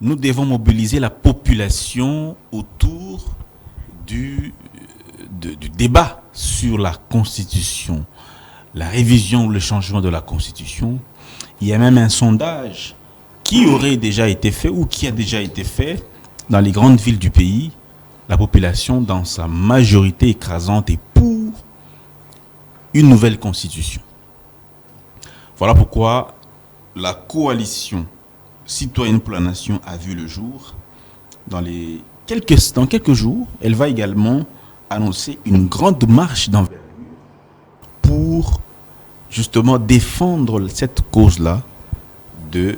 nous devons mobiliser la population autour du débat sur la Constitution, la révision ou le changement de la Constitution. Il y a même un sondage qui aurait déjà été fait ou qui a déjà été fait dans les grandes villes du pays. La population, dans sa majorité écrasante, est pour une nouvelle Constitution. Voilà pourquoi la coalition citoyenne pour la nation a vu le jour. Dans quelques jours, elle va également annoncer une grande marche d'envergure pour justement défendre cette cause-là de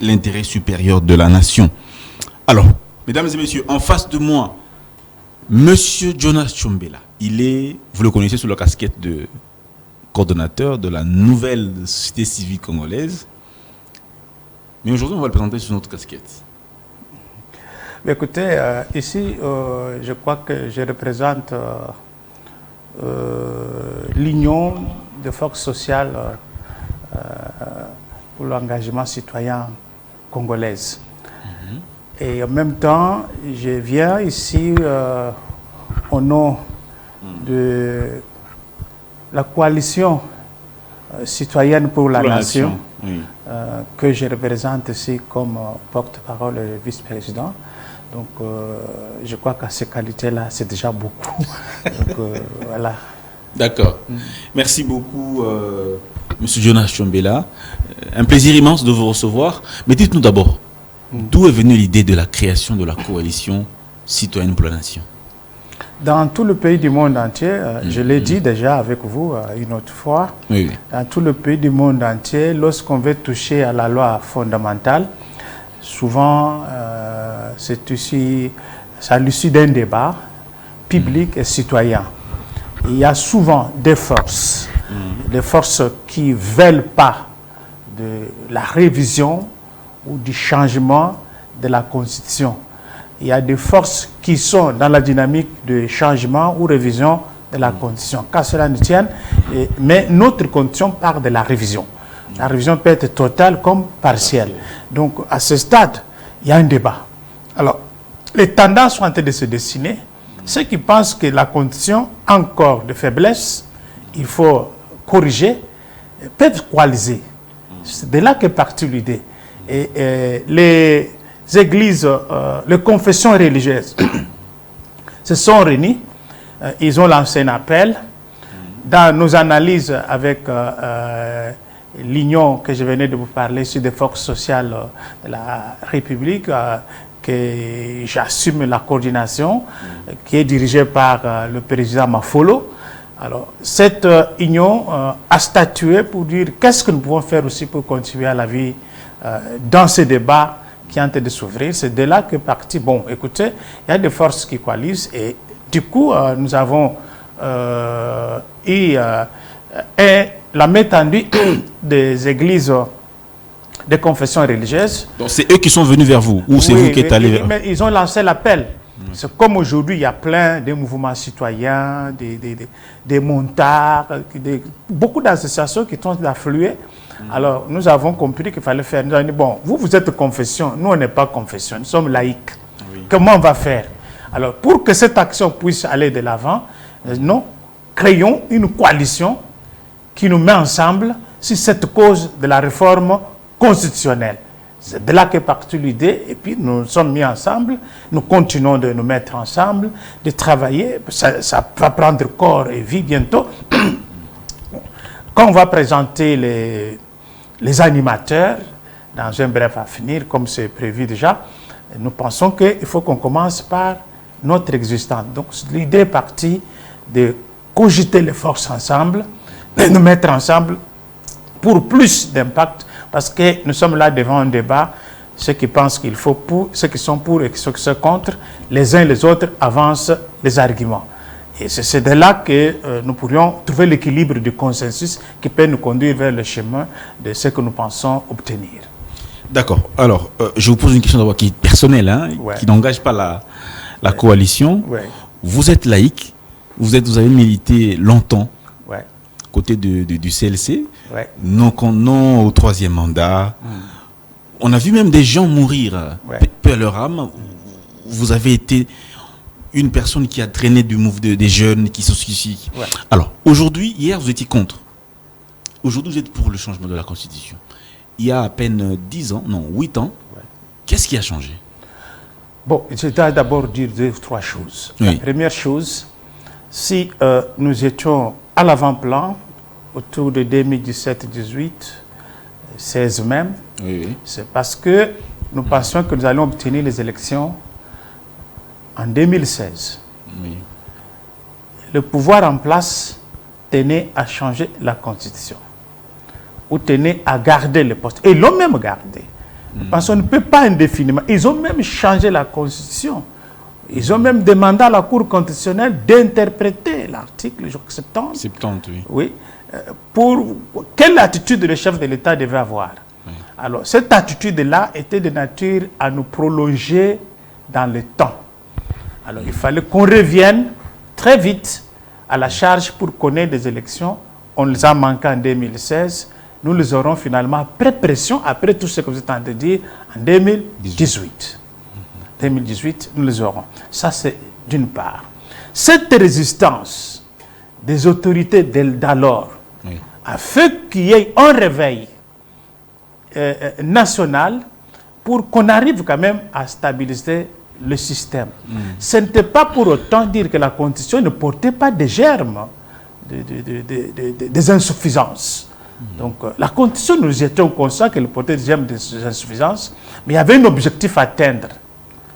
l'intérêt supérieur de la nation. Alors, mesdames et messieurs, en face de moi, Monsieur Jonas Tchombela. Vous le connaissez sous la casquette de coordonnateur de la nouvelle société civile congolaise. Mais aujourd'hui, on va le présenter sous notre casquette. Écoutez, ici, je crois que je représente l'Union des forces sociales pour l'engagement citoyen congolaise. Et en même temps, je viens ici au nom de la coalition citoyenne pour la nation, oui. Que je représente ici comme porte-parole et vice-président. Donc, je crois qu'à ces qualités-là, c'est déjà beaucoup. Donc, voilà. D'accord. Merci beaucoup, Monsieur Jonas Tchombela. Un plaisir immense de vous recevoir. Mais dites-nous d'abord, d'où est venue l'idée de la création de la coalition citoyenne pour la nation? Dans tout le pays du monde entier, je l'ai dit déjà avec vous une autre fois, oui. Dans tout le pays du monde entier, lorsqu'on veut toucher à la loi fondamentale, souvent c'est aussi à l'issue d'un débat public et citoyen. Il y a souvent des forces qui ne veulent pas de la révision ou du changement de la Constitution. Il y a des forces qui sont dans la dynamique de changement ou révision de la Constitution. Qu'à cela ne tienne, mais notre Constitution part de la révision. La révision peut être totale comme partielle. Donc, à ce stade, il y a un débat. Alors, les tendances sont en train de se dessiner. Ceux qui pensent que la Constitution a encore de faiblesses, il faut corriger, peuvent coaliser. C'est de là qu'est partie l'idée. Et les églises, les confessions religieuses se sont réunies, ils ont lancé un appel. Dans nos analyses avec l'union que je venais de vous parler sur des forces sociales de la République, que j'assume la coordination, qui est dirigée par le président Mafolo. Alors, cette union a statué pour dire qu'est-ce que nous pouvons faire aussi pour contribuer à la vie dans ce débat qui est en train de s'ouvrir. C'est de là que parti. Bon, écoutez, il y a des forces qui coalisent et du coup, nous avons eu la main tendue des églises, des confessions religieuses. Donc c'est eux qui sont venus vers vous ou c'est vous qui êtes allés vers eux? Mais ils ont lancé l'appel. C'est comme aujourd'hui, il y a plein de mouvements citoyens, des montards, beaucoup d'associations qui sont affluées. Alors, nous avons compris qu'il fallait faire. Nous avons dit, bon, vous êtes confession, nous, on n'est pas confession, nous sommes laïcs. Oui. Comment on va faire? Alors, pour que cette action puisse aller de l'avant, nous créons une coalition qui nous met ensemble sur cette cause de la réforme constitutionnelle. C'est de là qu'est partie l'idée, et puis nous sommes mis ensemble, nous continuons de nous mettre ensemble, de travailler, ça va prendre corps et vie bientôt. Quand on va présenter les animateurs, dans un bref avenir, comme c'est prévu déjà, nous pensons qu'il faut qu'on commence par notre existence. Donc l'idée est partie de cogiter les forces ensemble, de nous mettre ensemble pour plus d'impact, parce que nous sommes là devant un débat, ceux qui pensent qu'il faut pour, ceux qui sont pour et ceux qui sont contre, les uns et les autres avancent les arguments. Et c'est de là que nous pourrions trouver l'équilibre du consensus qui peut nous conduire vers le chemin de ce que nous pensons obtenir. D'accord. Alors, je vous pose une question d'abord qui est personnelle, hein, ouais, qui n'engage pas la coalition. Ouais. Vous êtes laïque, vous avez milité longtemps, ouais, côté du CLC, ouais, non au troisième mandat. On a vu même des gens mourir, Ouais. peu à leur âme. Vous avez été une personne qui a drainer des jeunes qui sont suicident. Ouais. Alors, aujourd'hui, hier, vous étiez contre. Aujourd'hui, vous êtes pour le changement de la Constitution. Il y a à peine 10 ans, non, 8 ans, Ouais. qu'est-ce qui a changé? Bon, je dois d'abord dire 2 ou 3 choses. Oui. La première chose, si nous étions à l'avant-plan, autour de 2017-18, 16 même, Oui. c'est parce que nous pensions que nous allions obtenir les élections en 2016. Oui. Le pouvoir en place tenait à changer la Constitution, ou tenait à garder le poste. Et ils l'ont même gardé. Parce qu'on ne peut pas indéfiniment. Ils ont même changé la Constitution. Ils ont même demandé à la Cour constitutionnelle d'interpréter l'article 70. 70, oui. Oui. Pour quelle attitude le chef de l'État devait avoir. Oui. Alors, cette attitude-là était de nature à nous prolonger dans le temps. Alors, il fallait qu'on revienne très vite à la charge pour connaître des élections. On les a manquées en 2016. Nous les aurons finalement après pression, après tout ce que vous êtes en train de dire, en 2018. 2018, nous les aurons. Ça, c'est d'une part. Cette résistance des autorités d'alors Oui. a fait qu'il y ait un réveil national pour qu'on arrive quand même à stabiliser le système. Ce n'était pas pour autant dire que la Constitution ne portait pas des germes, des insuffisances. Donc la Constitution, nous étions conscients qu'elle portait des germes, des insuffisances, mais il y avait un objectif à atteindre.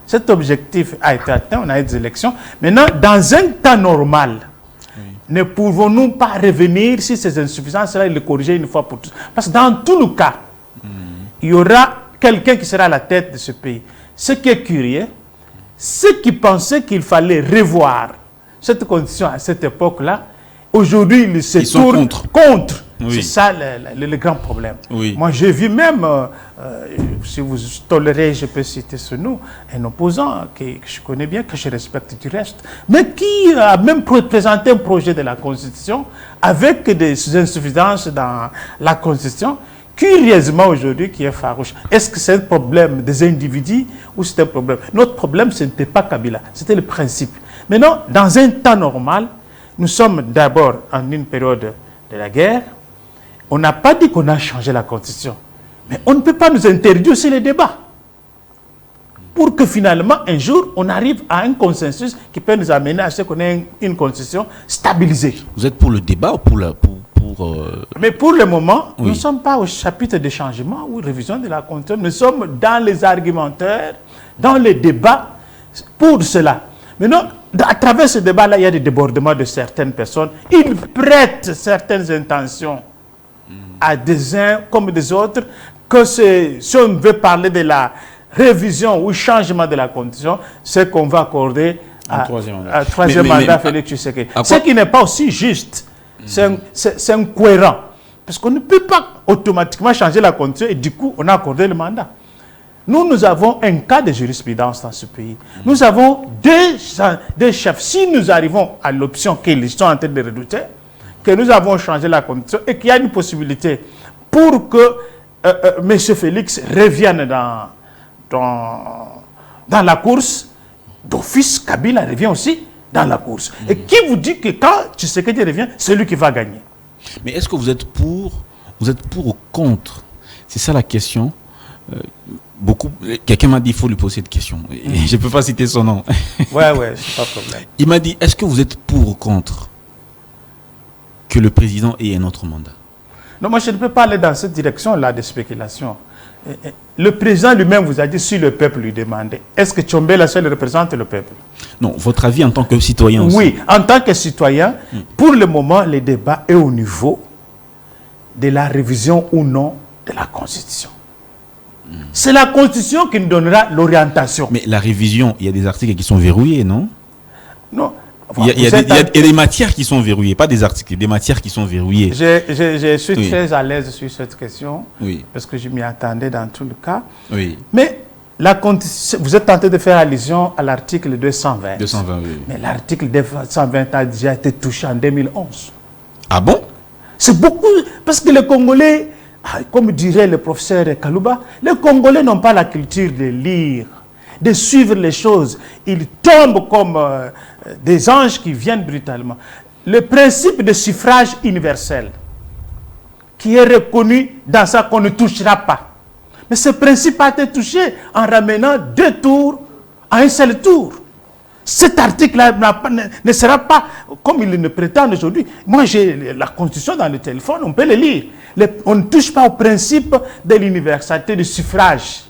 Cet objectif a été atteint, on a eu des élections. Maintenant, dans un temps normal, ne pouvons-nous pas revenir sur ces insuffisances-là et les corriger une fois pour toutes? Parce que dans tous les cas, il y aura quelqu'un qui sera à la tête de ce pays. Ce qui est curieux, ceux qui pensaient qu'il fallait revoir cette condition à cette époque-là, aujourd'hui, ils se tournent contre. Oui. C'est ça le grand problème. Oui. Moi, j'ai vu même, si vous tolérez, je peux citer ce nom, un opposant que je connais bien, que je respecte du reste, mais qui a même présenté un projet de la Constitution avec des insuffisances dans la Constitution, curieusement aujourd'hui, qui est farouche. Est-ce que c'est un problème des individus ou c'est un problème? Notre problème, ce n'était pas Kabila, c'était le principe. Maintenant, dans un temps normal, nous sommes d'abord en une période de la guerre. On n'a pas dit qu'on a changé la Constitution. Mais on ne peut pas nous interdire aussi les débats. Pour que finalement, un jour, on arrive à un consensus qui peut nous amener à ce qu'on ait une Constitution stabilisée. Vous êtes pour le débat ou pour Mais pour le moment, oui. nous ne sommes pas au chapitre de changement ou révision de la Constitution. Nous sommes dans les argumentaires, dans les débats pour cela. Maintenant, à travers ce débat-là, il y a des débordements de certaines personnes. Ils prêtent certaines intentions à des uns comme des autres, que si on veut parler de la révision ou changement de la Constitution, c'est qu'on va accorder à troisième mandat Félix Tshisekedi. Ce qui n'est pas aussi juste, c'est incohérent. Parce qu'on ne peut pas automatiquement changer la Constitution et du coup, on a accordé le mandat. Nous avons un cas de jurisprudence dans ce pays. Nous avons deux chefs. Si nous arrivons à l'option qu'ils sont en train de redouter, que nous avons changé la Constitution et qu'il y a une possibilité pour que M. Félix revienne dans la course, d'office, Kabila revient aussi dans la course. Et qui vous dit que quand Tshisekedi revient, c'est lui qui va gagner? Mais est-ce que vous êtes pour ou contre? C'est ça la question. Quelqu'un m'a dit qu'il faut lui poser cette question. Je ne peux pas citer son nom. Ouais, c'est pas de problème. Il m'a dit, est-ce que vous êtes pour ou contre que le président ait un autre mandat? Non, moi je ne peux pas aller dans cette direction-là de spéculation. Le président lui-même vous a dit si le peuple lui demandait. Est-ce que Tchombela seul représente le peuple? Non, votre avis en tant que citoyen aussi. Oui, en tant que citoyen, pour le moment, le débat est au niveau de la révision ou non de la Constitution. C'est la Constitution qui nous donnera l'orientation. Mais la révision, il y a des articles qui sont verrouillés, non? Non. Il y a des matières qui sont verrouillées, pas des articles, des matières qui sont verrouillées. Je suis très à l'aise sur cette question, parce que je m'y attendais dans tout le cas. Oui. Mais vous êtes tenté de faire allusion à l'article 220. 220, oui. Mais l'article 220 a déjà été touché en 2011. Ah bon? C'est beaucoup, parce que les Congolais comme dirait le professeur Kalouba, les Congolais n'ont pas la culture de lire, de suivre les choses. Ils tombent comme des anges qui viennent brutalement. Le principe de suffrage universel, qui est reconnu dans ça qu'on ne touchera pas. Mais ce principe a été touché en ramenant 2 tours à un seul tour. Cet article-là ne sera pas, comme il ne prétend aujourd'hui. Moi, j'ai la Constitution dans le téléphone, on peut le lire. On ne touche pas au principe de l'universalité du suffrage.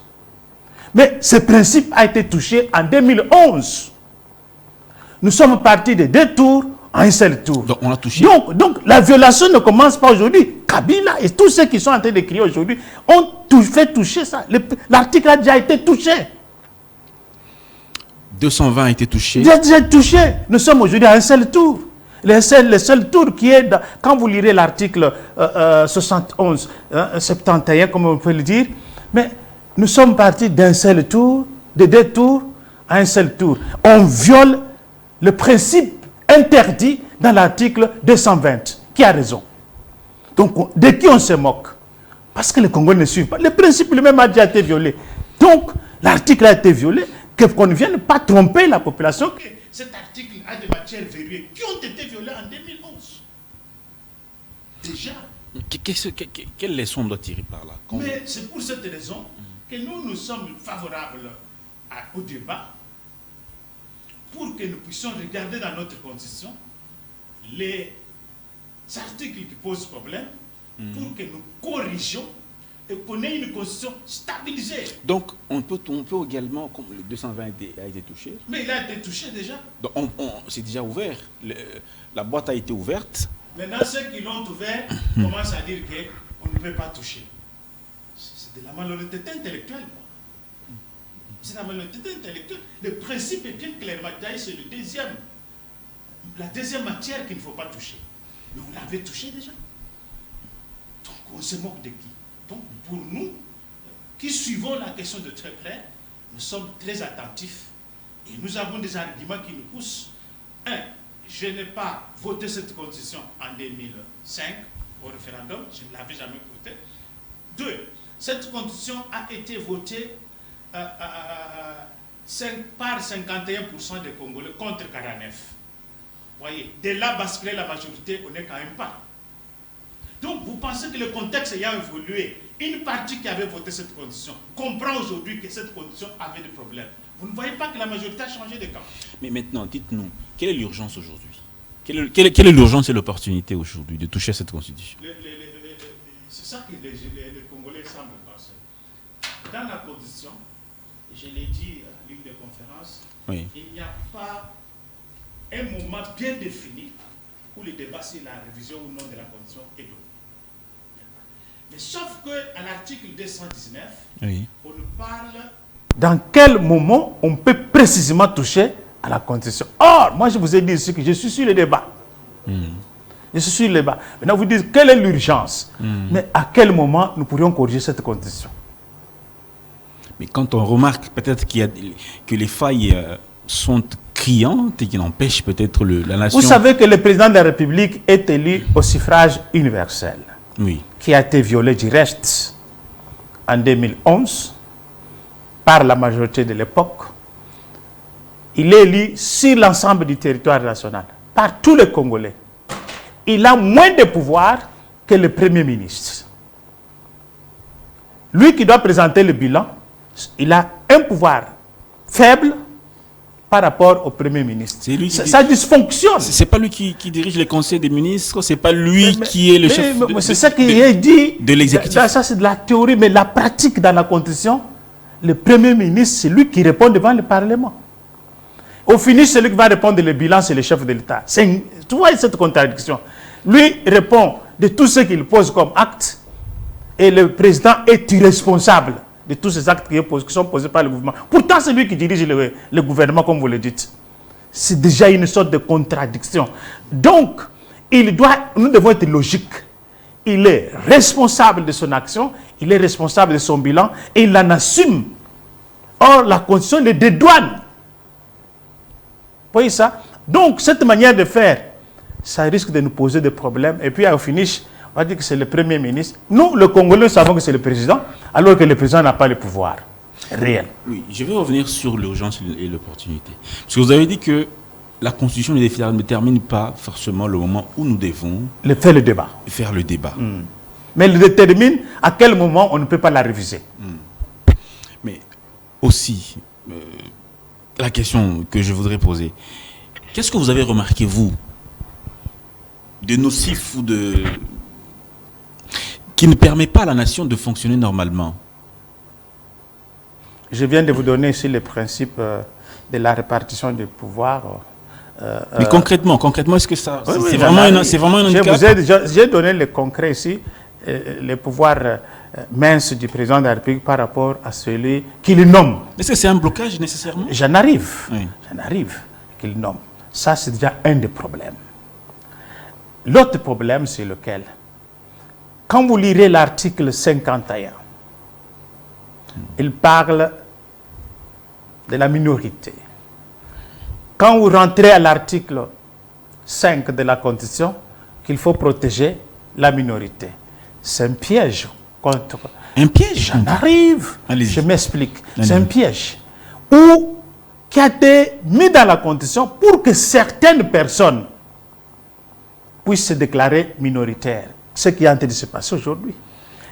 Mais ce principe a été touché en 2011. Nous sommes partis de 2 tours à un seul tour. Donc, on a touché. Donc, la violation ne commence pas aujourd'hui. Kabila et tous ceux qui sont en train de crier aujourd'hui ont fait toucher ça. L'article a déjà été touché. 220 a été touché. Déjà touché. Nous sommes aujourd'hui à un seul tour. Le seul tour qui est, quand vous lirez l'article 71, 71, comme on peut le dire, mais nous sommes partis d'un seul tour, de 2 tours à un seul tour. On viole le principe interdit dans l'article 220. Qui a raison? Donc, de qui on se moque? Parce que les Congolais ne suivent pas. Le principe lui-même a déjà été violé. Donc, l'article a été violé, qu'on ne vienne pas tromper la population. Que cet article a des matières verrouillées qui ont été violées en 2011. Déjà. Quelle leçon on doit tirer par là? Mais c'est pour cette raison que nous sommes favorables au débat pour que nous puissions regarder dans notre constitution les articles qui posent problème pour que nous corrigions et qu'on ait une constitution stabilisée. Donc, on peut également, comme le 220 a été touché. Mais il a été touché déjà. Donc, c'est déjà ouvert. La boîte a été ouverte. Maintenant, ceux qui l'ont ouvert commencent à dire qu'on ne peut pas toucher. C'est de la malhonnêteté intellectuelle. C'est la malhonnêteté intellectuelle. Le principe est bien clairement détaillé, c'est la deuxième matière qu'il ne faut pas toucher. Mais on l'avait touché déjà. Donc, on se moque de qui? Donc, pour nous, qui suivons la question de très près, nous sommes très attentifs et nous avons des arguments qui nous poussent. 1. Je n'ai pas voté cette constitution en 2005 au référendum, je ne l'avais jamais votée. 2. Cette constitution a été votée par 51% des Congolais contre 49. Voyez, de là basculer la majorité, on n'est quand même pas. Donc, vous pensez que le contexte ayant évolué, une partie qui avait voté cette constitution comprend aujourd'hui que cette constitution avait des problèmes. Vous ne voyez pas que la majorité a changé de camp. Mais maintenant, dites-nous, quelle est l'urgence aujourd'hui? Quelle est l'urgence et l'opportunité aujourd'hui de toucher cette constitution? C'est ça que les Congolais semblent penser. Dans la constitution, je l'ai dit à l'une des conférences, oui. Il n'y a pas un moment bien défini où le débat sur la révision ou non de la constitution est donné. Mais sauf qu'à l'article 219, oui. On nous parle dans quel moment on peut précisément toucher à la constitution. Or, moi je vous ai dit ici que je suis sur le débat. Je suis sur le débat. Maintenant vous dites quelle est l'urgence. Mais à quel moment nous pourrions corriger cette constitution? Mais quand on remarque peut-être que les failles sont criantes et qui n'empêchent peut-être la nation... Vous savez que le président de la République est élu au suffrage universel. Oui. Qui a été violé du reste en 2011 par la majorité de l'époque. Il est élu sur l'ensemble du territoire national, par tous les Congolais. Il a moins de pouvoir que le Premier ministre. Lui qui doit présenter le bilan, il a un pouvoir faible par rapport au Premier ministre. Ça dysfonctionne. C'est pas lui qui dirige les conseils des ministres, c'est pas lui qui est le chef c'est ça qui est dit de l'exécutif. Ça c'est de la théorie, mais la pratique dans la Constitution, le Premier ministre, c'est lui qui répond devant le Parlement. Au finish, celui qui va répondre le bilan, c'est le chef de l'État. Tu vois cette contradiction. Lui répond de tout ce qu'il pose comme acte et le président est irresponsable de tous ces actes qui sont posés par le gouvernement. Pourtant, c'est lui qui dirige le gouvernement, comme vous le dites. C'est déjà une sorte de contradiction. Donc, nous devons être logiques. Il est responsable de son action, il est responsable de son bilan et il en assume. Or, la Constitution le dédouane. Vous voyez ça? Donc, cette manière de faire, ça risque de nous poser des problèmes. Et puis, au finish, on va dire que c'est le Premier ministre. Nous, le Congolais, savons que c'est le président, alors que le président n'a pas le pouvoir réel. Oui, je vais revenir sur l'urgence et l'opportunité. Parce que vous avez dit que la Constitution ne détermine pas forcément le moment où nous devons Faire le débat. faire le débat. Mais elle détermine à quel moment on ne peut pas la réviser. Mais aussi, la question que je voudrais poser, qu'est-ce que vous avez remarqué, vous, de nocif ou qui ne permet pas à la nation de fonctionner normalement? Je viens de vous donner ici les principes de la répartition du pouvoir. Mais concrètement, est-ce que ça, Oui, c'est vraiment un handicap? J'ai donné le concret ici, les pouvoirs minces du président de la République par rapport à celui qu'il nomme. Est-ce que c'est un blocage nécessairement? J'en arrive. Oui. J'en arrive qu'il nomme. Ça, c'est déjà un des problèmes. L'autre problème, c'est lequel? Quand vous lirez l'article 51, il parle de la minorité. Quand vous rentrez à l'article 5 de la Constitution, qu'il faut protéger la minorité. C'est un piège. Un piège? J'en arrive. Allez-y. Je m'explique. Allez-y. C'est un piège qui a été mis dans la Constitution pour que certaines personnes puissent se déclarer minoritaires. Ce qui est en train de se passer aujourd'hui.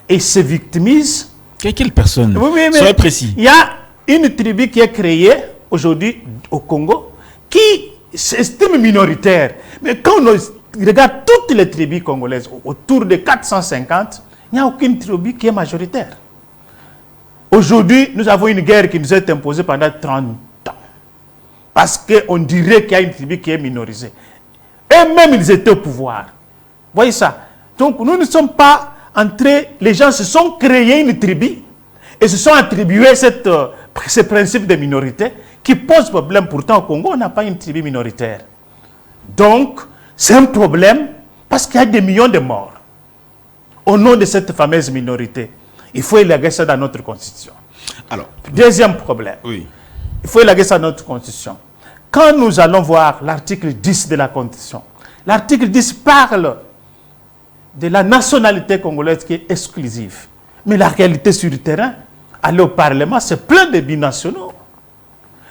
Et se victimisent. Quelle personne? Oui, mais soyez précis. il y a une tribu qui est créée aujourd'hui au Congo qui s'estime minoritaire. Mais quand on regarde toutes les tribus congolaises, autour de 450, il n'y a aucune tribu qui est majoritaire. Aujourd'hui, nous avons une guerre qui nous est imposée pendant 30 ans. Parce qu'on dirait qu'il y a une tribu qui est minorisée. Et même ils étaient au pouvoir. Voyez ça. Donc nous ne sommes pas entrés, les gens se sont créés une tribu et se sont attribués ce principe de minorité qui pose problème. Pourtant au Congo, on n'a pas une tribu minoritaire. Donc, c'est un problème parce qu'il y a des millions de morts au nom de cette fameuse minorité. Il faut élaguer ça dans notre constitution. Alors, deuxième problème. oui. Il faut élaguer ça dans notre constitution. Quand nous allons voir l'article 10 de la constitution, l'article 10 parle de la nationalité congolaise qui est exclusive. Mais la réalité sur le terrain, aller au Parlement, c'est plein de binationaux.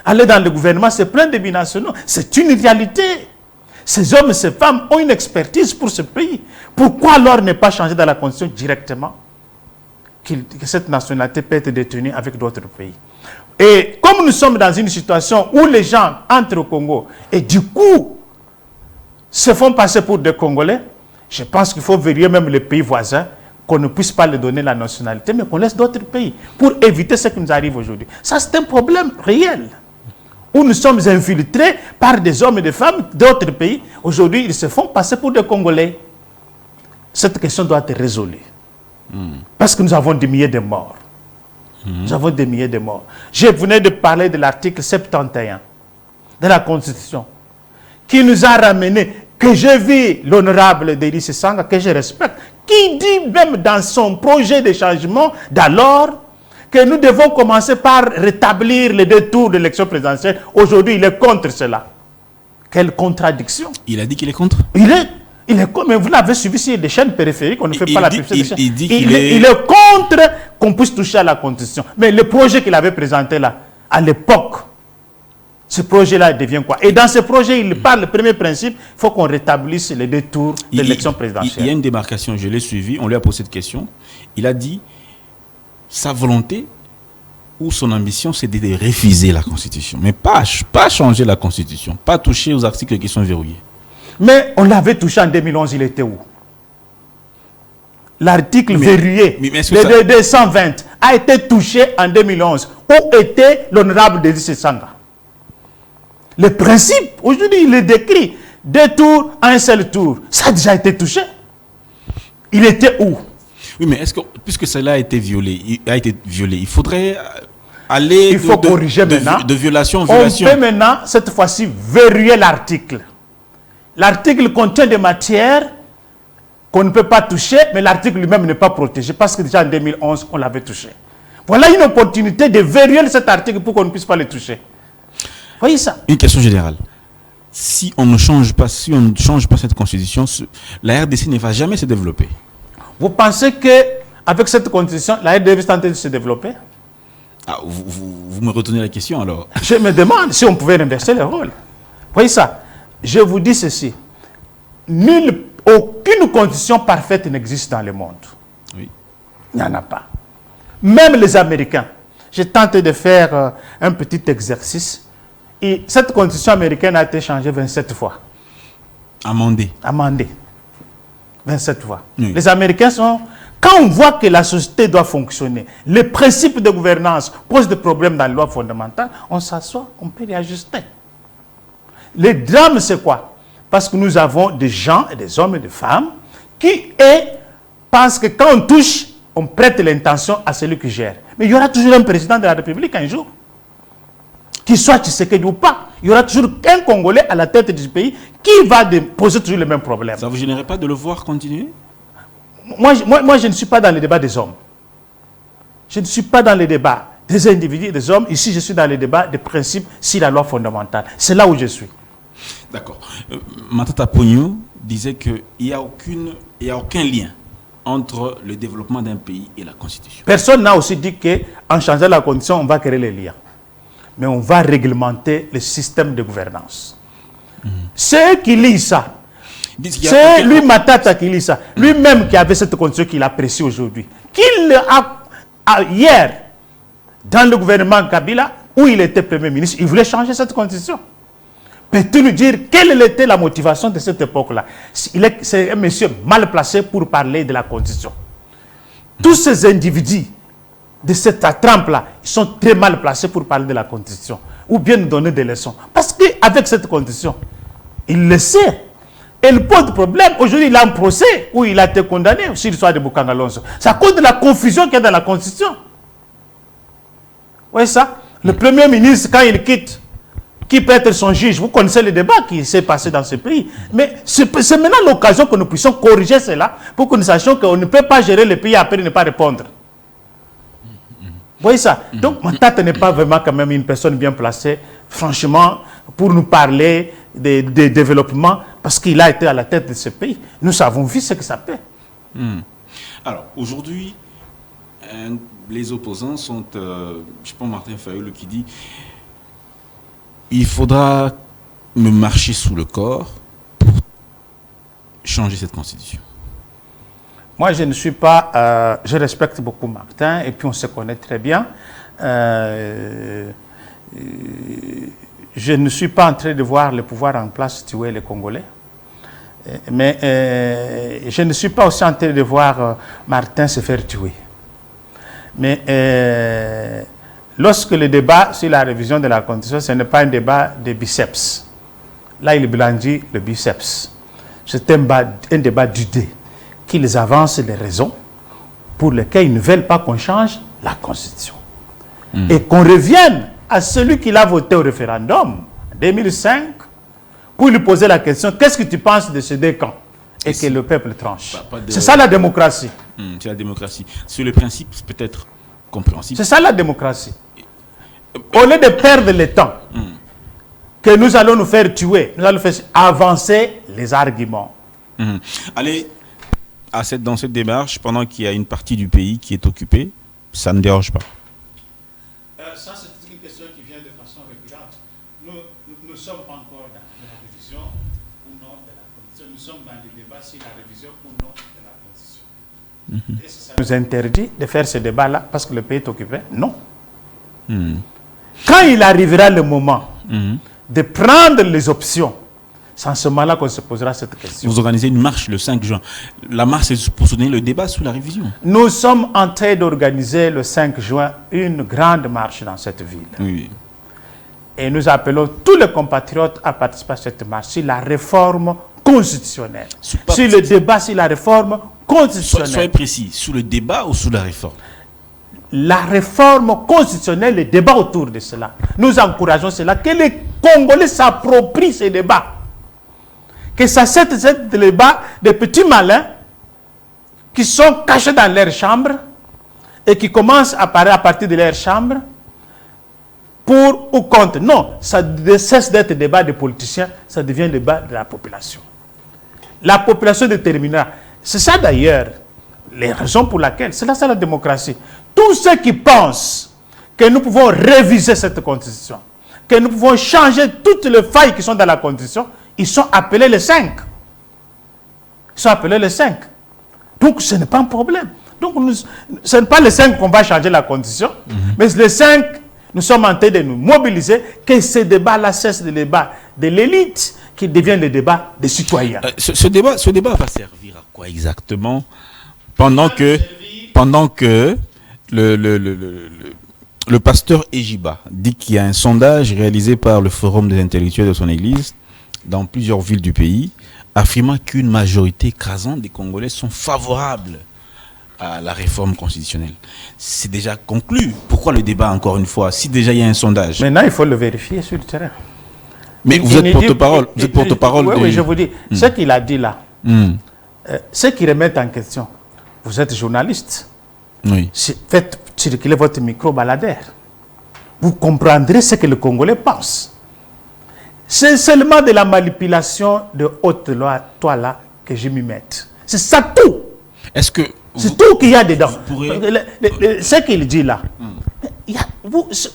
Aller dans le gouvernement, c'est plein de binationaux. C'est une réalité. Ces hommes et ces femmes ont une expertise pour ce pays. Pourquoi alors ne pas changer dans la Constitution directement que cette nationalité peut être détenue avec d'autres pays? Et comme nous sommes dans une situation où les gens entrent au Congo et du coup se font passer pour des Congolais, je pense qu'il faut vérifier même les pays voisins qu'on ne puisse pas leur donner la nationalité, mais qu'on laisse d'autres pays pour éviter ce qui nous arrive aujourd'hui. Ça, c'est un problème réel. Où nous sommes infiltrés par des hommes et des femmes d'autres pays. Aujourd'hui, ils se font passer pour des Congolais. Cette question doit être résolue. Parce que nous avons des milliers de morts. Nous avons des milliers de morts. Je venais de parler de l'article 71 de la Constitution qui nous a ramené, que je vis l'honorable Denis Sanga, que je respecte, qui dit même dans son projet de changement d'alors que nous devons commencer par rétablir les 2 tours de l'élection présidentielle. Aujourd'hui, il est contre cela. Quelle contradiction. Il a dit qu'il est contre? Il est contre, mais vous l'avez suivi sur des chaînes périphériques, on ne fait pas la publicité des chaînes. Il dit qu'il il est contre qu'on puisse toucher à la Constitution. Mais le projet qu'il avait présenté là, à l'époque, ce projet-là devient quoi? Et dans ce projet, il parle, le premier principe, il faut qu'on rétablisse les 2 tours de l'élection présidentielle. Il y a une démarcation, je l'ai suivi, on lui a posé cette question. Il a dit, sa volonté ou son ambition, c'est de refuser la Constitution. Mais pas changer la Constitution, pas toucher aux articles qui sont verrouillés. Mais on l'avait touché en 2011, il était où? L'article verrouillé, le 220, a été touché en 2011. Où était l'honorable Denis Sanga? Le principe, aujourd'hui, il est décrit. 2 tours, un seul tour. Ça a déjà été touché. Il était où? Oui, mais est-ce que, puisque cela a été violé, il faudrait aller corriger maintenant. De violation en violation. On peut maintenant, cette fois-ci, verrouiller l'article. L'article contient des matières qu'on ne peut pas toucher, mais l'article lui-même n'est pas protégé parce que déjà en 2011, on l'avait touché. Voilà une opportunité de verrouiller cet article pour qu'on ne puisse pas le toucher. Voyez ça? Une question générale. Si on ne change pas cette constitution, la RDC ne va jamais se développer. Vous pensez qu'avec cette constitution, la RDV est en train de se développer? Ah, vous me retenez la question alors. Je me demande si on pouvait inverser les rôles. Voyez ça. Je vous dis ceci. Aucune constitution parfaite n'existe dans le monde. Oui. Il n'y en a pas. Même les Américains. J'ai tenté de faire un petit exercice. Et cette constitution américaine a été changée 27 fois. Amendée. 27 fois. Oui. Les Américains sont... Quand on voit que la société doit fonctionner, les principes de gouvernance posent des problèmes dans les lois fondamentales, on s'assoit, on peut réajuster. Le drame, c'est quoi? Parce que nous avons des gens, des hommes et des femmes qui pensent que quand on touche, on prête l'intention à celui qui gère. Mais il y aura toujours un président de la République un jour, qu'il soit Tshisekedi ou pas. Il y aura toujours un Congolais à la tête du pays qui va poser toujours les mêmes problèmes. Ça ne vous gênerait pas de le voir continuer? Moi, je ne suis pas dans le débat des hommes. Je ne suis pas dans le débat des individus et des hommes. Ici, je suis dans le débat des principes sur la loi fondamentale. C'est là où je suis. D'accord. Matata Pogno disait qu'il n'y a aucun lien entre le développement d'un pays et la Constitution. Personne n'a aussi dit qu'en changeant la Constitution, on va créer les liens. Mais on va réglementer le système de gouvernance. Ceux qui lisent ça, c'est lui, Matata, qui lit ça. Lui-même qui avait cette condition qu'il apprécie aujourd'hui. Hier, dans le gouvernement Kabila, où il était Premier ministre, il voulait changer cette constitution. Peux-tu nous dire quelle était la motivation de cette époque-là? C'est un monsieur mal placé pour parler de la constitution. Tous ces individus de cette trempe-là, ils sont très mal placés pour parler de la constitution. Ou bien nous donner des leçons. Parce qu'avec cette constitution, il le sait. Et le point de problème, aujourd'hui, il a un procès où il a été condamné sur l'histoire de Bokanga Alonso. C'est à cause de la confusion qu'il y a dans la Constitution. Vous voyez ça? Le Premier ministre, quand il quitte, qui peut être son juge, vous connaissez le débat qui s'est passé dans ce pays. Mais c'est maintenant l'occasion que nous puissions corriger cela pour que nous sachions qu'on ne peut pas gérer le pays après ne pas répondre. Vous voyez ça? Donc, Matata n'est pas vraiment quand même une personne bien placée, franchement, pour nous parler des développements, parce qu'il a été à la tête de ce pays. Nous avons vu ce que ça fait. Alors, aujourd'hui, les opposants sont, je pense Martin Fayulu qui dit, il faudra me marcher sous le corps pour changer cette constitution. Moi, je ne suis pas... je respecte beaucoup Martin, et puis on se connaît très bien. Je ne suis pas en train de voir le pouvoir en place tuer les Congolais. Mais je ne suis pas aussi en train de voir Martin se faire tuer. Mais lorsque le débat sur la révision de la Constitution, ce n'est pas un débat de biceps. Là, il blandit le biceps. C'est un débat d'idées. Qu'ils avancent les raisons pour lesquelles ils ne veulent pas qu'on change la Constitution. Et qu'on revienne à celui qui l'a voté au référendum en 2005 pour lui poser la question, qu'est-ce que tu penses de ces deux camps? Et que le peuple tranche. C'est ça la démocratie. C'est la démocratie. Sur le principe, c'est peut-être compréhensible. C'est ça la démocratie. Au lieu de perdre le temps que nous allons nous faire tuer, nous allons faire avancer les arguments. Allez, dans cette démarche, pendant qu'il y a une partie du pays qui est occupée, ça ne dérange pas. Ça, c'est une question qui vient de façon récurrente. Nous ne sommes pas encore dans la révision ou non de la Constitution. Nous sommes dans le débat sur la révision ou non de la Constitution. Est-ce que ça nous interdit de faire ce débat-là parce que le pays est occupé? Non. Quand il arrivera le moment de prendre les options, c'est en ce moment-là qu'on se posera cette question. Vous organisez une marche le 5 juin. La marche, c'est pour soutenir le débat sur la révision. Nous sommes en train d'organiser le 5 juin une grande marche dans cette ville. Oui. Et nous appelons tous les compatriotes à participer à cette marche sur la réforme constitutionnelle. Sur le débat sur la réforme constitutionnelle. Soyez précis, sur le débat ou sur la réforme? La réforme constitutionnelle, le débat autour de cela. Nous encourageons cela, que les Congolais s'approprient ces débats. Que ça c'est le débat des petits malins qui sont cachés dans leur chambre et qui commencent à parler à partir de leur chambre pour ou contre. Non, ça cesse d'être débat des politiciens, ça devient le débat de la population. La population déterminera. C'est ça d'ailleurs les raisons pour lesquelles, c'est là ça la démocratie. Tous ceux qui pensent que nous pouvons réviser cette constitution, que nous pouvons changer toutes les failles qui sont dans la constitution, ils sont appelés les 5. Ils sont appelés les 5. Donc ce n'est pas un problème. Donc ce n'est pas les 5 qu'on va changer la constitution, mais les 5, nous sommes en train de nous mobiliser, que ce débat-là cesse le débat de l'élite, qui devient le débat des citoyens. Ce débat va servir à quoi exactement pendant que le pasteur Ejiba dit qu'il y a un sondage réalisé par le Forum des intellectuels de son église dans plusieurs villes du pays, affirmant qu'une majorité écrasante des Congolais sont favorables à la réforme constitutionnelle. C'est déjà conclu. Pourquoi le débat, encore une fois, si déjà il y a un sondage? Maintenant, il faut le vérifier sur le terrain. Mais vous êtes porte-parole. Vous êtes porte-parole. Oui, je vous dis. Ce qu'il a dit là, ce qui remet en question, vous êtes journaliste. Oui. Faites circuler votre micro baladeur. Vous comprendrez ce que le Congolais pense. C'est seulement de la manipulation de haute loi, toi là, que je m'y mette. C'est ça tout. Est-ce que c'est tout qu'il y a dedans. Pourrez... Ce qu'il dit là,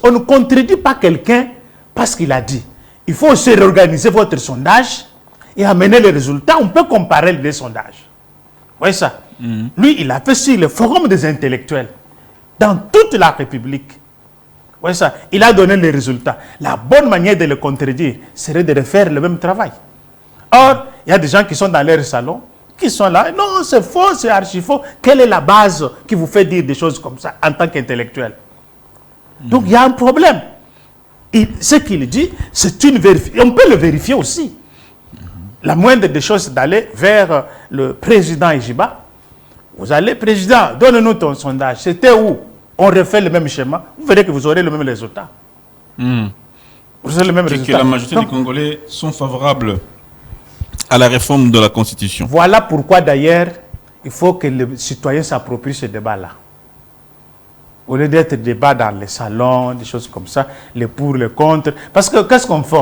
on ne contredit pas quelqu'un parce qu'il a dit. Il faut aussi réorganiser votre sondage et amener les résultats. On peut comparer les sondages. Vous voyez ça? Lui, il a fait sur le forum des intellectuels dans toute la République. Vous voyez ça? Il a donné les résultats. La bonne manière de le contredire serait de refaire le même travail. Or, il y a des gens qui sont dans leur salon, qui sont là. Non, c'est faux, c'est archi faux. Quelle est la base qui vous fait dire des choses comme ça en tant qu'intellectuel? Donc, il y a un problème. Ce qu'il dit, c'est une vérification. On peut le vérifier aussi. La moindre des choses, c'est d'aller vers le président Ejiba. Vous allez, président, donne-nous ton sondage. C'était où? On refait le même schéma. Vous verrez que vous aurez le même résultat. Vous aurez le même résultat. Que la majorité des Congolais sont favorables à la réforme de la Constitution. Voilà pourquoi, d'ailleurs, il faut que les citoyens s'approprient ce débat-là. Au lieu d'être débat dans les salons, des choses comme ça, les pour, les contre. Parce que qu'est-ce qu'on fait?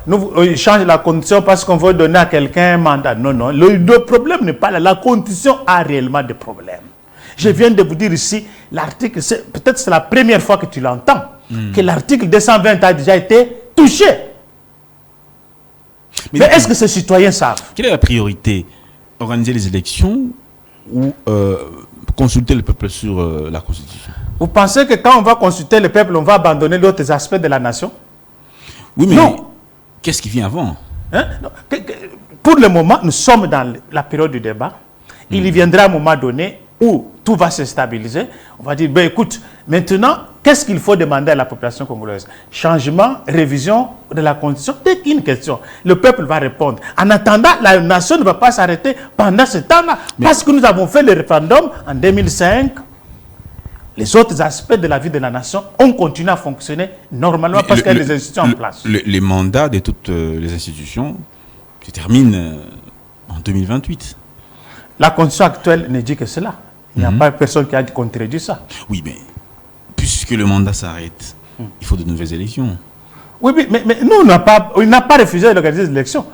Nous, on change la condition parce qu'on veut donner à quelqu'un un mandat. Non, non. Le problème n'est pas là. La constitution a réellement des problèmes. Je viens de vous dire ici, l'article, peut-être c'est la première fois que tu l'entends, que l'article 220 a déjà été touché. Mais est-ce que ces citoyens savent? Quelle est la priorité? Organiser les élections ou consulter le peuple sur la Constitution? Vous pensez que quand on va consulter le peuple, on va abandonner d'autres aspects de la nation? Oui, mais qu'est-ce qui vient avant? Pour le moment, nous sommes dans la période du débat. Il y viendra un moment donné où tout va se stabiliser. On va dire, ben écoute, maintenant, qu'est-ce qu'il faut demander à la population congolaise? Changement, révision de la Constitution? C'est une question. Le peuple va répondre. En attendant, la nation ne va pas s'arrêter pendant ce temps-là. Parce que nous avons fait le référendum en 2005. Les autres aspects de la vie de la nation ont continué à fonctionner normalement parce qu'il y a des institutions en place. Les mandats de toutes les institutions se terminent en 2028. La constitution actuelle ne dit que cela. Il n'y a pas personne qui a contredit ça. Oui, mais puisque le mandat s'arrête, il faut de nouvelles élections. Oui, mais nous, on n'a pas refusé d'organiser des élections.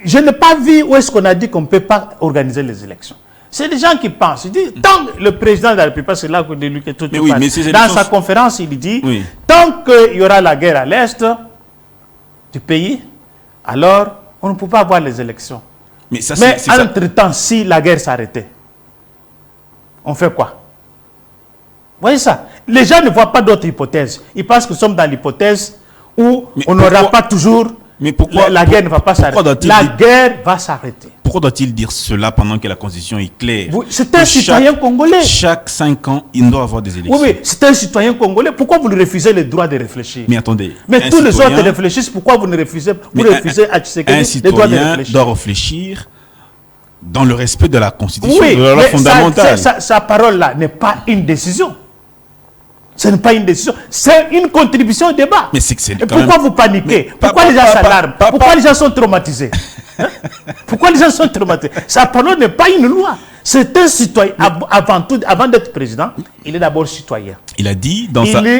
Je n'ai pas vu où est-ce qu'on a dit qu'on ne peut pas organiser les élections. C'est des gens qui pensent. Ils disent, tant que le président de la République, c'est là que tout est oui, dans sa conférence, il dit, tant qu'il y aura la guerre à l'est du pays, alors on ne peut pas avoir les élections. Mais entre-temps, si la guerre s'arrêtait, on fait quoi? Vous voyez ça? Les gens ne voient pas d'autres hypothèses. Ils pensent que nous sommes dans l'hypothèse où on n'aura pas toujours... Mais pourquoi la guerre ne va pas s'arrêter? La guerre va s'arrêter. Pourquoi doit-il dire cela pendant que la Constitution est claire? C'est un citoyen congolais. Chaque 5 ans, il doit avoir des élections. Oui, c'est un citoyen congolais. Pourquoi vous lui refusez le droit de réfléchir? Mais attendez. Mais tous les autres réfléchissent. Pourquoi vous ne refusez, à Tshisekedi le droit de réfléchir? Un citoyen doit réfléchir dans le respect de la Constitution, oui, de la loi fondamentale. Sa parole-là n'est pas une décision. Ce n'est pas une décision, c'est une contribution au débat. Mais c'est pourquoi vous paniquez? Pourquoi les gens s'alarment? Pourquoi les gens sont traumatisés? Pourquoi les gens sont traumatisés? Sa parole n'est pas une loi. C'est un citoyen. Avant d'être président, il est d'abord citoyen. Il a dit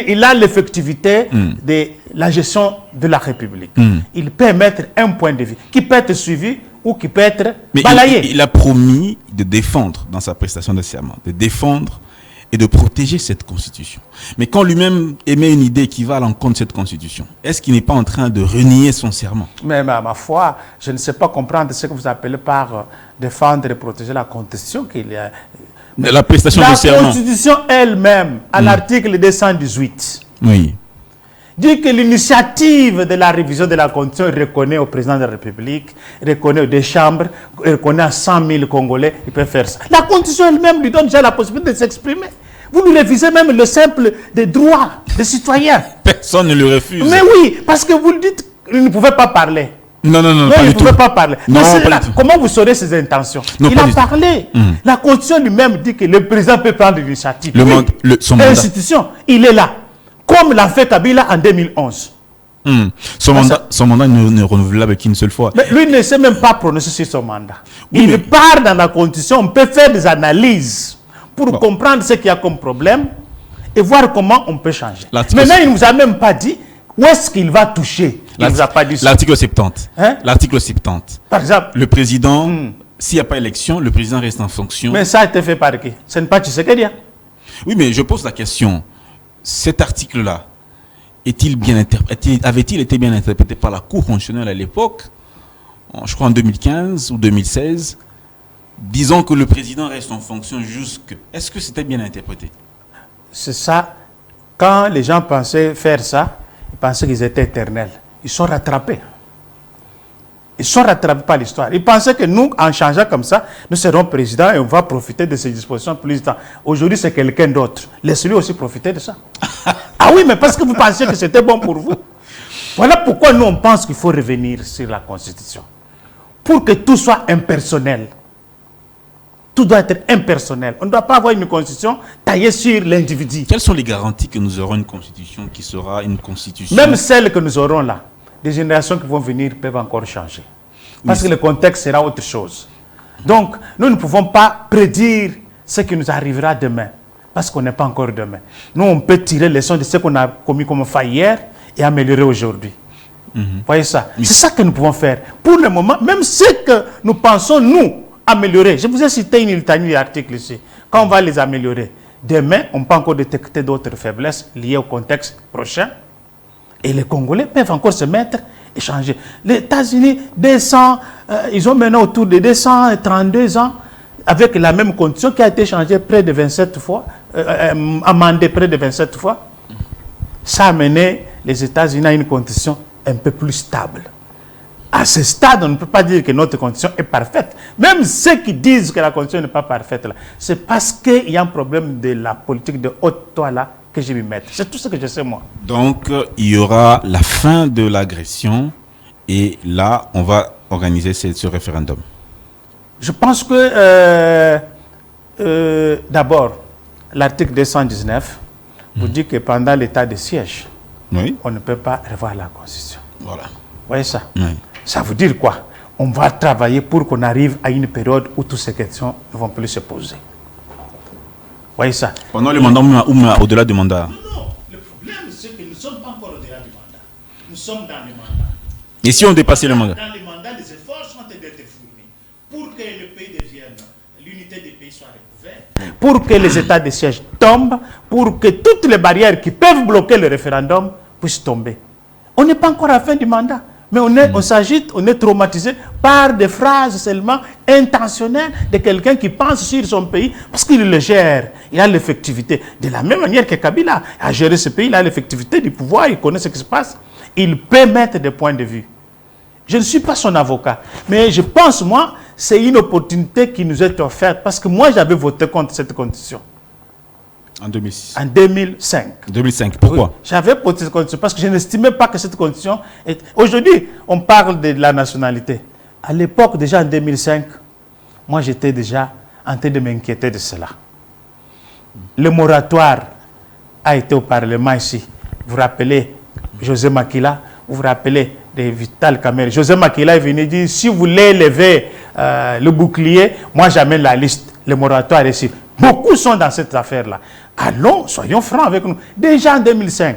il a l'effectivité de la gestion de la République. Il peut émettre un point de vue qui peut être suivi ou qui peut être Mais balayé. il a promis de défendre dans sa prestation de serment, de défendre et de protéger cette constitution. Mais quand lui-même émet une idée qui va à l'encontre de cette constitution, est-ce qu'il n'est pas en train de renier son serment? Mais ma foi, je ne sais pas comprendre ce que vous appelez par défendre et protéger la constitution. La prestation de serment. La constitution elle-même, à l'article 218, oui, dit que l'initiative de la révision de la Constitution reconnaît au président de la République, reconnaît aux deux chambres, reconnaît à 100 000 Congolais, il peut faire ça. La Constitution elle-même lui donne déjà la possibilité de s'exprimer. Vous lui révisez même le simple des droits des citoyens. personne ne le refuse. Mais oui, parce que vous le dites, il ne pouvait pas parler. Non, Non, il ne pouvait pas parler. Non, Mais pas du tout. comment vous saurez ses intentions? Non, il pas a du tout. parlé. La Constitution lui-même dit que le président peut prendre l'initiative. Son mandat. L'institution, il est là. Comme l'a fait Kabila en 2011. Son mandat n'est renouvelable qu'une seule fois. Mais lui ne sait même pas prononcer sur son mandat. Oui, mais- part dans la Constitution, on peut faire des analyses pour comprendre ce qu'il y a comme problème et voir comment on peut changer. Maintenant, il ne nous a même pas dit où est-ce qu'il va toucher. Il ne nous a pas dit ça. L'article 70. Hein? L'article 70. Par exemple, Le président, s'il n'y a pas élection, le président reste en fonction. mais ça a été fait par qui? Ce n'est pas Tshisekedi. Oui, mais je pose la question. Cet article-là, avait-il été bien interprété par la Cour constitutionnelle à l'époque, je crois en 2015 ou 2016, disons que le président reste en fonction jusque... Est-ce que c'était bien interprété? C'est ça. Quand les gens pensaient faire ça, ils pensaient qu'ils étaient éternels. Ils sont rattrapés. Ils sont rattrapés par l'histoire. Ils pensaient que nous, en changeant comme ça, nous serons présidents et on va profiter de ces dispositions plus de temps. Aujourd'hui, c'est quelqu'un d'autre. Laissez-lui aussi profiter de ça. Ah oui, mais parce que vous pensiez que c'était bon pour vous. Voilà pourquoi nous, on pense qu'il faut revenir sur la Constitution. Pour que tout soit impersonnel. Tout doit être impersonnel. On ne doit pas avoir une constitution taillée sur l'individu. Quelles sont les garanties que nous aurons une constitution qui sera une constitution... Même celle que nous aurons là, des générations qui vont venir peuvent encore changer. Parce que le contexte sera autre chose. Donc, nous ne pouvons pas prédire ce qui nous arrivera demain. Parce qu'on n'est pas encore demain. Nous, on peut tirer les leçons de ce qu'on a commis comme faille hier et améliorer aujourd'hui. Vous voyez ça? C'est ça que nous pouvons faire. Pour le moment, même ce que nous pensons, nous, améliorer. Je vous ai cité une litanie d'articles ici. Quand on va les améliorer, demain, on peut encore détecter d'autres faiblesses liées au contexte prochain. Et les Congolais peuvent encore se mettre et changer. Les États-Unis, ils ont maintenant autour de 232 ans, avec la même condition qui a été changée près de 27 fois, amendée près de 27 fois. Ça a mené les États-Unis à une condition un peu plus stable. À ce stade, on ne peut pas dire que notre condition est parfaite. Même ceux qui disent que la condition n'est pas parfaite, c'est parce qu'il y a un problème de la politique de haute toile que je vais mettre. C'est tout ce que je sais, moi. Donc, il y aura la fin de l'agression et là, on va organiser ce référendum. Je pense que, d'abord, l'article 219 vous dit que pendant l'état de siège, on ne peut pas revoir la Constitution. Voilà. Vous voyez ça? Oui. Ça veut dire quoi? On va travailler pour qu'on arrive à une période où toutes ces questions ne vont plus se poser. Vous voyez ça? Pendant le mandat ou au-delà du mandat? Non, le problème c'est que nous ne sommes pas encore au-delà du mandat. Nous sommes dans le mandat. Et si on dépassait le mandat? Dans le mandat, les efforts sont d'être fournis pour que le pays devienne, l'unité du pays soit recouverte, pour que les états de siège tombent, pour que toutes les barrières qui peuvent bloquer le référendum puissent tomber. On n'est pas encore à la fin du mandat. Mais on s'agite, on est traumatisé par des phrases seulement intentionnelles de quelqu'un qui pense sur son pays parce qu'il le gère. Il a l'effectivité. De la même manière que Kabila a géré ce pays, il a l'effectivité du pouvoir, il connaît ce qui se passe. Il peut mettre des points de vue. Je ne suis pas son avocat. Mais je pense, moi, c'est une opportunité qui nous est offerte parce que moi, j'avais voté contre cette constitution. En 2006. En 2005. 2005. Pourquoi? Oui, j'avais voté cette constitution parce que je n'estimais pas que cette constitution... Aujourd'hui, on parle de la nationalité. À l'époque, déjà en 2005, moi j'étais déjà en train de m'inquiéter de cela. Le moratoire a été au Parlement ici. Vous vous rappelez José Makila, vous vous rappelez de Vital Kamerhe. José Makila est venu dire, si vous voulez lever le bouclier, moi j'amène la liste. Le moratoire est ici. Beaucoup sont dans cette affaire-là. Allons, soyons francs avec nous. Déjà en 2005,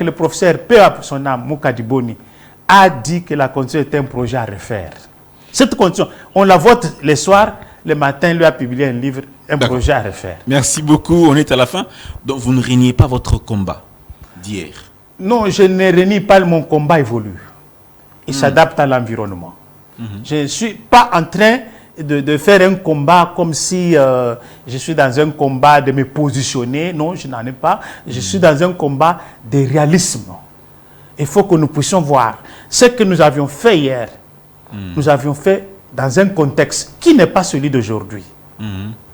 le professeur, paix à son âme, Moukadi Boni, a dit que la Constitution était un projet à refaire. Cette condition, on la vote le soir, le matin, lui a publié un livre, un projet à refaire. Merci beaucoup, on est à la fin. Donc vous ne reniez pas votre combat d'hier? Non, je ne renie pas, mon combat évolue. Il s'adapte à l'environnement. Je ne suis pas en train de faire un combat comme si je suis dans un combat de me positionner. Non, je n'en ai pas. Je suis dans un combat de réalisme. Il faut que nous puissions voir ce que nous avions fait hier. Nous avions fait dans un contexte qui n'est pas celui d'aujourd'hui. Vous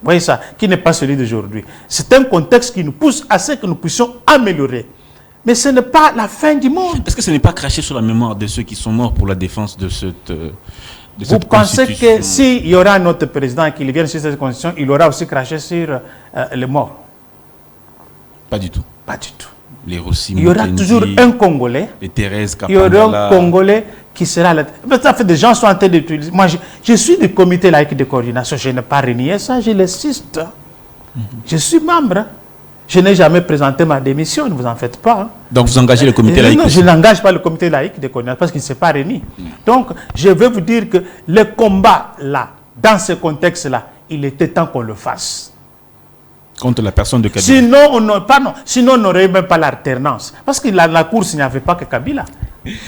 voyez ça, qui n'est pas celui d'aujourd'hui. C'est un contexte qui nous pousse à ce que nous puissions améliorer. Mais ce n'est pas la fin du monde. Est-ce que ce n'est pas craché sur la mémoire de ceux qui sont morts pour la défense de cette Vous pensez que s'il y aura un autre président qui vienne sur cette constitution, il aura aussi craché sur les morts? Pas du tout. Pas du tout. Les Rossi, il y aura toujours un Congolais. Les Thérèse Il y aura un Congolais qui sera là. Ça fait des gens sont en train d'utiliser. Moi, je suis du comité laïque de coordination. Je n'ai pas renié ça, je l'insiste. Je suis membre. Je n'ai jamais présenté ma démission, ne vous en faites pas. Donc vous engagez le comité laïque? Non, je n'engage pas le comité laïque de coordination parce qu'il ne s'est pas réuni. Donc, je veux vous dire que le combat là, dans ce contexte-là, il était temps qu'on le fasse. Contre la personne de Kabila? Sinon, on n'aurait même pas l'alternance. Parce que la course, il n'y avait pas que Kabila.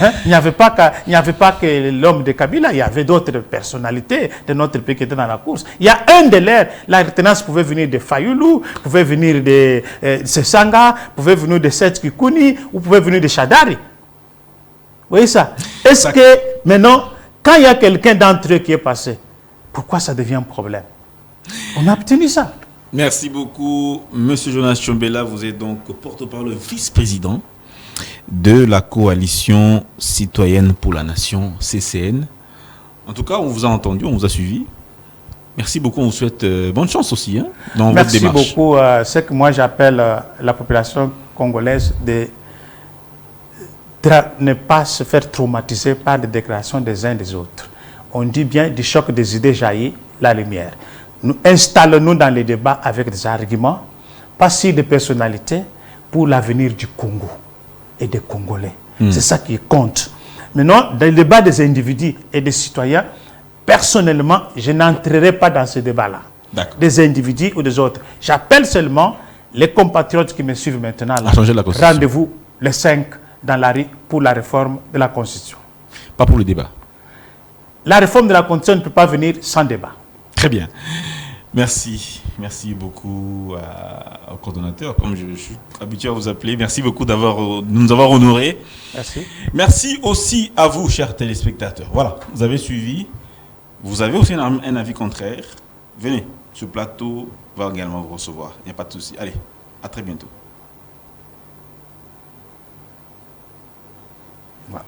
Hein? Il n'y avait pas que l'homme de Kabila, il y avait d'autres personnalités de notre pays qui étaient dans la course. Il y a un de l'air, l'alternance pouvait venir de Fayoulou, pouvait venir de Sesanga, pouvait venir de Setskikouni, ou pouvait venir de Chadari. Vous voyez ça? Est-ce que maintenant, quand il y a quelqu'un d'entre eux qui est passé, pourquoi ça devient un problème? On a obtenu ça. Merci beaucoup, Monsieur Jonas Tchombela. Vous êtes donc porte-parole vice-président de la coalition citoyenne pour la nation, CCN. En tout cas, on vous a entendu, on vous a suivi. Merci beaucoup, on vous souhaite bonne chance aussi dans votre démarche. Merci beaucoup. Ce que moi j'appelle la population congolaise de ne pas se faire traumatiser par les déclarations des uns et des autres. On dit bien du choc des idées jaillit la lumière. Nous installons-nous dans les débats avec des arguments, pas si des personnalités, pour l'avenir du Congo et des Congolais. C'est ça qui compte. Maintenant, dans le débat des individus et des citoyens, personnellement, je n'entrerai pas dans ce débat-là. Des individus ou des autres. J'appelle seulement les compatriotes qui me suivent maintenant. Rendez-vous le 5 dans la rue pour la réforme de la Constitution. Pas pour le débat. La réforme de la Constitution ne peut pas venir sans débat. Très bien. Merci. Merci beaucoup au coordonnateur, comme je suis habitué à vous appeler. Merci beaucoup de nous avoir honorés. Merci. Merci aussi à vous, chers téléspectateurs. Voilà, vous avez suivi. Vous avez aussi un avis contraire. Venez, ce plateau va également vous recevoir. Il n'y a pas de souci. Allez, à très bientôt. Voilà.